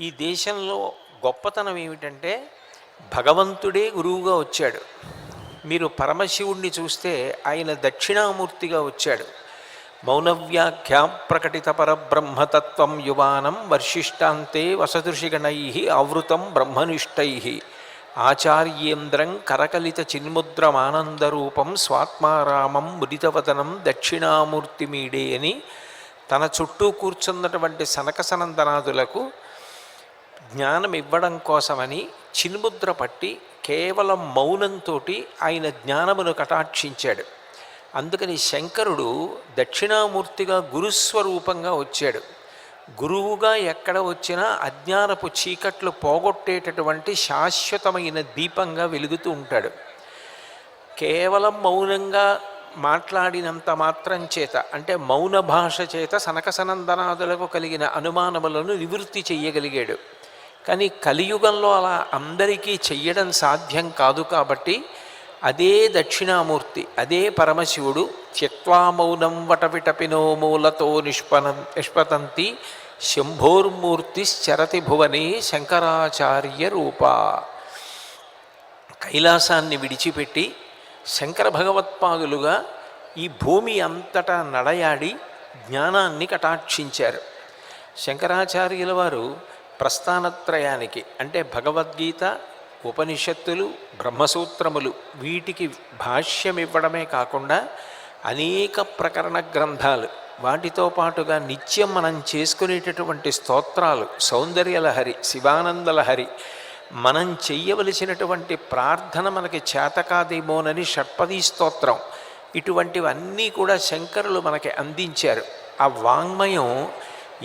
ఈ దేశంలో గొప్పతనం ఏమిటంటే భగవంతుడే గురువుగా వచ్చాడు. మీరు పరమశివుణ్ణి చూస్తే ఆయన దక్షిణామూర్తిగా వచ్చాడు. మౌనవ్యాఖ్యా ప్రకటిత పరబ్రహ్మతత్వం యువానం వర్షిష్టాంతే వసదృషిగణై ఆవృతం బ్రహ్మనిష్టై ఆచార్యేంద్రం కరకలిత చిన్ముద్రమానందరూపం స్వాత్మారామం ముదితవదనం దక్షిణామూర్తిమీడే అని తన చుట్టూ కూర్చున్నటువంటి సనకసనందనాదులకు జ్ఞానం ఇవ్వడం కోసమని చిన్ముద్ర పట్టి కేవలం మౌనంతో ఆయన జ్ఞానమును కటాక్షించాడు. అందుకని శంకరుడు దక్షిణామూర్తిగా గురుస్వరూపంగా వచ్చాడు. గురువుగా ఎక్కడ వచ్చినా అజ్ఞానపు చీకట్లు పోగొట్టేటటువంటి శాశ్వతమైన దీపంగా వెలుగుతూ ఉంటాడు. కేవలం మౌనంగా మాట్లాడినంత మాత్రం చేత, అంటే మౌన భాష చేత సనకసనందనాదులకు కలిగిన అనుమానములను నివృత్తి చెయ్యగలిగాడు. కానీ కలియుగంలో అలా అందరికీ చెయ్యడం సాధ్యం కాదు. కాబట్టి అదే దక్షిణామూర్తి, అదే పరమశివుడు త్యక్వా మౌనం వటవిటపినో మూలతో నిష్పతంతి శంభోర్మూర్తిశ్చరతి భువనే శంకరాచార్య రూప. కైలాసాన్ని విడిచిపెట్టి శంకర భగవత్పాదులుగా ఈ భూమి అంతటా నడయాడి జ్ఞానాన్ని కటాక్షించారు. శంకరాచార్యుల వారు ప్రస్థానత్రయానికి, అంటే భగవద్గీత, ఉపనిషత్తులు, బ్రహ్మసూత్రములు, వీటికి భాష్యం ఇవ్వడమే కాకుండా అనేక ప్రకరణ గ్రంథాలు, వాటితో పాటుగా నిత్యం మనం చేసుకునేటటువంటి స్తోత్రాలు, సౌందర్యలహరి, శివానందలహరి, మనం చెయ్యవలసినటువంటి ప్రార్థన మనకి చేతకాదేమోనని షట్పదీ స్తోత్రం, ఇటువంటివన్నీ కూడా శంకరులు మనకి అందించారు. ఆ వాంగ్మయం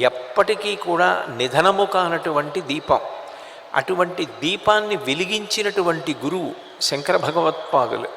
ఎప్పటికీ కూడా నిధనము కానటువంటి దీపం. అటువంటి దీపాన్ని వెలిగించినటువంటి గురువు శంకర భగవత్పాదులు.